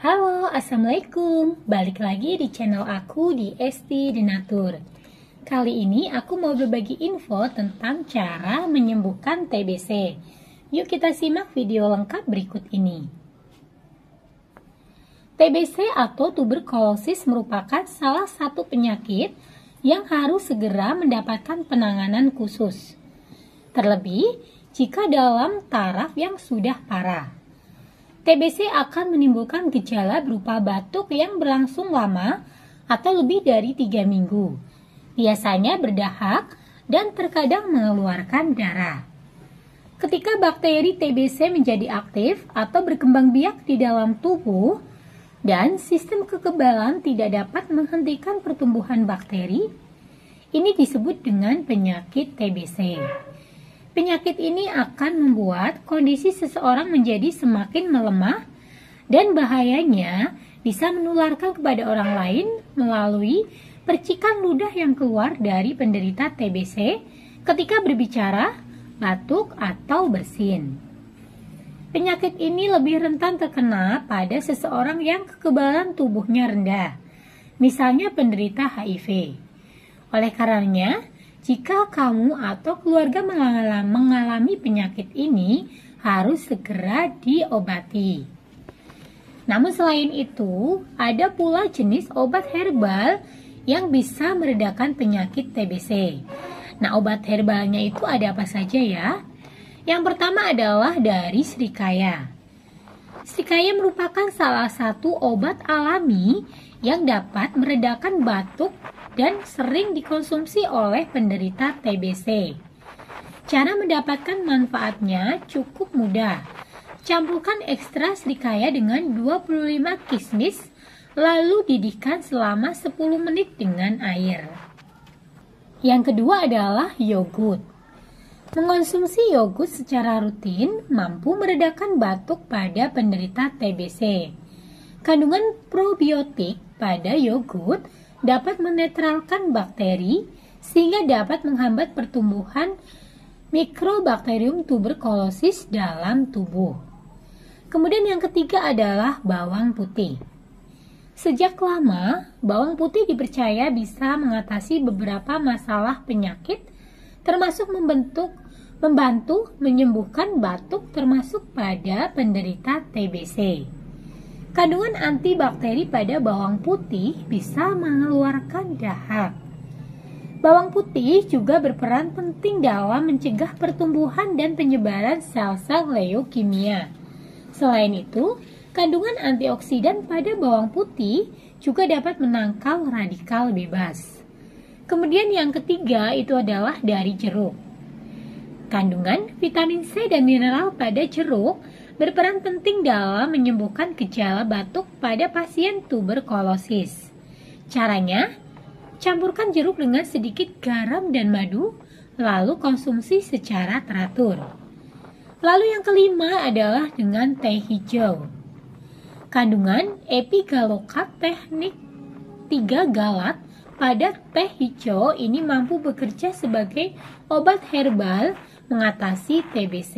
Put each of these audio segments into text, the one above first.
Halo, Assalamualaikum. Balik lagi di channel aku di Esti Denatur. Kali ini aku mau berbagi info tentang cara menyembuhkan TBC. Yuk kita simak video lengkap berikut ini. TBC atau tuberkulosis merupakan salah satu penyakit yang harus segera mendapatkan penanganan khusus. Terlebih jika dalam taraf yang sudah parah. TBC akan menimbulkan gejala berupa batuk yang berlangsung lama atau lebih dari 3 minggu. Biasanya berdahak dan terkadang mengeluarkan darah. Ketika bakteri TBC menjadi aktif atau berkembang biak di dalam tubuh dan sistem kekebalan tidak dapat menghentikan pertumbuhan bakteri, ini disebut dengan penyakit TBC. Penyakit ini akan membuat kondisi seseorang menjadi semakin melemah dan bahayanya bisa menularkan kepada orang lain melalui percikan ludah yang keluar dari penderita TBC ketika berbicara, batuk, atau bersin. Penyakit ini lebih rentan terkena pada seseorang yang kekebalan tubuhnya rendah, misalnya penderita HIV. Oleh karenanya, jika kamu atau keluarga mengalami penyakit ini, harus segera diobati. Namun selain itu, ada pula jenis obat herbal yang bisa meredakan penyakit TBC. Nah, obat herbalnya itu ada apa saja ya? Yang pertama adalah dari serikaya. Serikaya merupakan salah satu obat alami yang dapat meredakan batuk dan sering dikonsumsi oleh penderita TBC. Cara mendapatkan manfaatnya cukup mudah. Campurkan ekstra serikaya dengan 25 kismis, lalu didihkan selama 10 menit dengan air. Yang kedua adalah yogurt. Mengonsumsi yogurt secara rutin mampu meredakan batuk pada penderita TBC. Kandungan probiotik pada yogurt dapat menetralkan bakteri sehingga dapat menghambat pertumbuhan Mycobacterium tuberculosis dalam tubuh. Kemudian yang ketiga adalah bawang putih. Sejak lama, bawang putih dipercaya bisa mengatasi beberapa masalah penyakit, termasuk membantu menyembuhkan batuk termasuk pada penderita TBC. Kandungan antibakteri pada bawang putih bisa mengeluarkan dahak. Bawang putih juga berperan penting dalam mencegah pertumbuhan dan penyebaran sel-sel leukemia. Selain itu, kandungan antioksidan pada bawang putih juga dapat menangkal radikal bebas. Kemudian yang ketiga itu adalah dari jeruk. Kandungan vitamin C dan mineral pada jeruk berperan penting dalam menyembuhkan gejala batuk pada pasien tuberkulosis. Caranya, campurkan jeruk dengan sedikit garam dan madu, lalu konsumsi secara teratur. Lalu yang kelima adalah dengan teh hijau. Kandungan epigalokat teknik 3 galat pada teh hijau ini mampu bekerja sebagai obat herbal mengatasi TBC.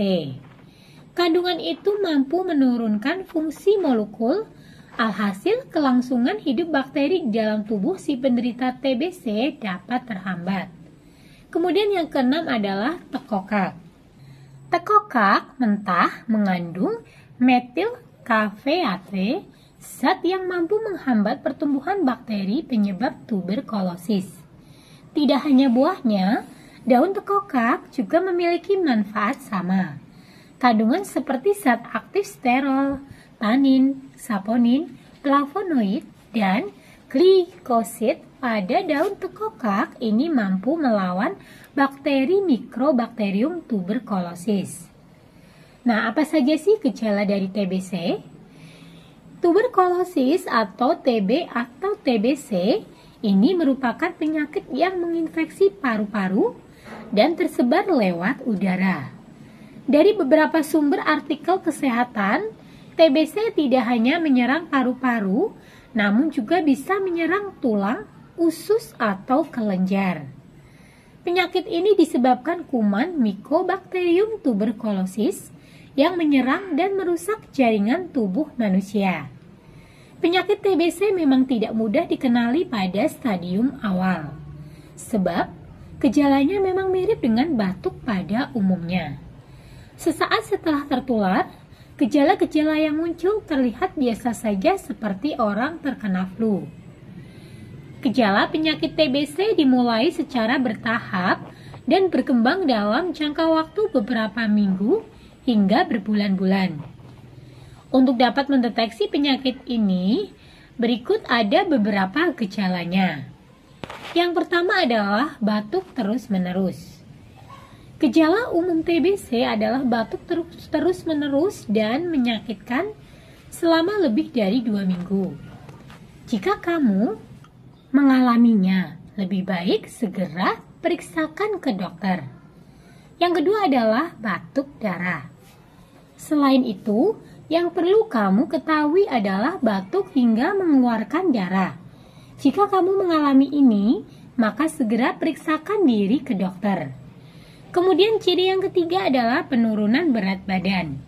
Kandungan itu mampu menurunkan fungsi molekul, alhasil kelangsungan hidup bakteri di dalam tubuh si penderita TBC dapat terhambat. Kemudian yang keenam adalah tekokak. Tekokak mentah mengandung metil kafeate, zat yang mampu menghambat pertumbuhan bakteri penyebab tuberkulosis. Tidak hanya buahnya, daun tekokak juga memiliki manfaat sama. Kandungan seperti zat aktif sterol, tanin, saponin, flavonoid, dan glikosid pada daun tekokak ini mampu melawan bakteri Mycobacterium tuberculosis. Nah, apa saja sih gejala dari TBC? Tuberkulosis atau TB atau TBC ini merupakan penyakit yang menginfeksi paru-paru dan tersebar lewat udara. Dari beberapa sumber artikel kesehatan, TBC tidak hanya menyerang paru-paru, namun juga bisa menyerang tulang, usus, atau kelenjar. Penyakit ini disebabkan kuman Mycobacterium tuberculosis yang menyerang dan merusak jaringan tubuh manusia. Penyakit TBC memang tidak mudah dikenali pada stadium awal, sebab gejalanya memang mirip dengan batuk pada umumnya. Sesaat setelah tertular, gejala-gejala yang muncul terlihat biasa saja seperti orang terkena flu. Gejala penyakit TBC dimulai secara bertahap dan berkembang dalam jangka waktu beberapa minggu hingga berbulan-bulan. Untuk dapat mendeteksi penyakit ini, berikut ada beberapa gejalanya. Yang pertama adalah batuk terus-menerus. Gejala umum TBC adalah batuk terus-menerus dan menyakitkan selama lebih dari 2 minggu. Jika kamu mengalaminya, lebih baik segera periksakan ke dokter. Yang kedua adalah batuk darah. Selain itu, yang perlu kamu ketahui adalah batuk hingga mengeluarkan darah. Jika kamu mengalami ini, maka segera periksakan diri ke dokter. Kemudian ciri yang ketiga adalah penurunan berat badan.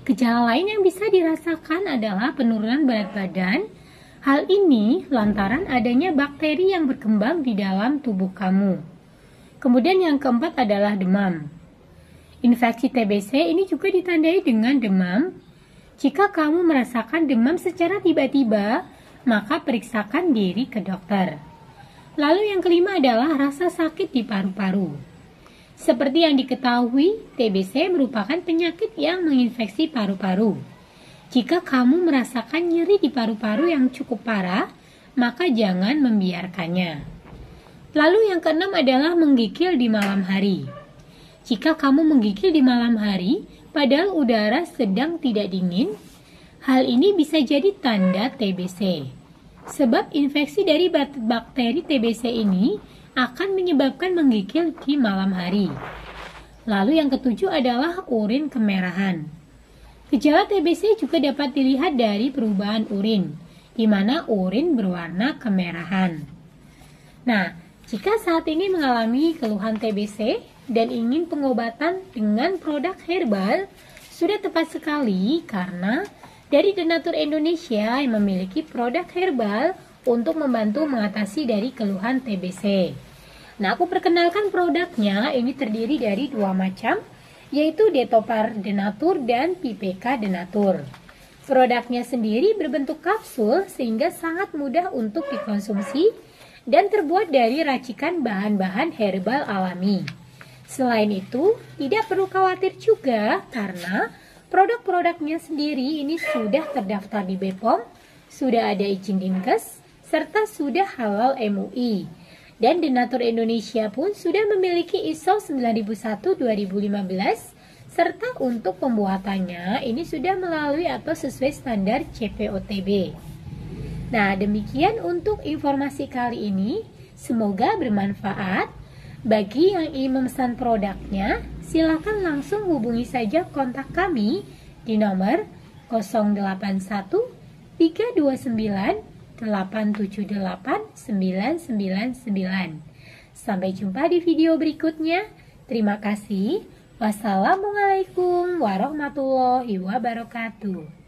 Gejala lain yang bisa dirasakan adalah penurunan berat badan. Hal ini lantaran adanya bakteri yang berkembang di dalam tubuh kamu. Kemudian yang keempat adalah demam. Infeksi TBC ini juga ditandai dengan demam. Jika kamu merasakan demam secara tiba-tiba, maka periksakan diri ke dokter. Lalu yang kelima adalah rasa sakit di paru-paru. Seperti yang diketahui, TBC merupakan penyakit yang menginfeksi paru-paru. Jika kamu merasakan nyeri di paru-paru yang cukup parah, maka jangan membiarkannya. Lalu yang keenam adalah menggigil di malam hari. Jika kamu menggigil di malam hari, padahal udara sedang tidak dingin, hal ini bisa jadi tanda TBC. Sebab infeksi dari bakteri TBC ini akan menyebabkan menggigil di malam hari. Lalu yang ketujuh adalah urin kemerahan. Gejala TBC juga dapat dilihat dari perubahan urin, di mana urin berwarna kemerahan. Nah, jika saat ini mengalami keluhan TBC dan ingin pengobatan dengan produk herbal, sudah tepat sekali karena dari Denatur Indonesia yang memiliki produk herbal untuk membantu mengatasi dari keluhan TBC. Nah, aku perkenalkan produknya, ini terdiri dari 2 macam, yaitu Detopar Denatur dan PPK Denatur. Produknya sendiri berbentuk kapsul sehingga sangat mudah untuk dikonsumsi dan terbuat dari racikan bahan-bahan herbal alami. Selain itu, tidak perlu khawatir juga karena produk-produknya sendiri ini sudah terdaftar di BPOM, sudah ada izin Dinkes, serta sudah halal MUI. Dan Denatur Indonesia pun sudah memiliki ISO 9001-2015, serta untuk pembuatannya ini sudah melalui atau sesuai standar CPOTB. Nah, demikian untuk informasi kali ini. Semoga bermanfaat. Bagi yang ingin memesan produknya, silakan langsung hubungi saja kontak kami di nomor 081 329 878 999. Sampai jumpa di video berikutnya. Terima kasih. Wassalamualaikum warahmatullahi wabarakatuh.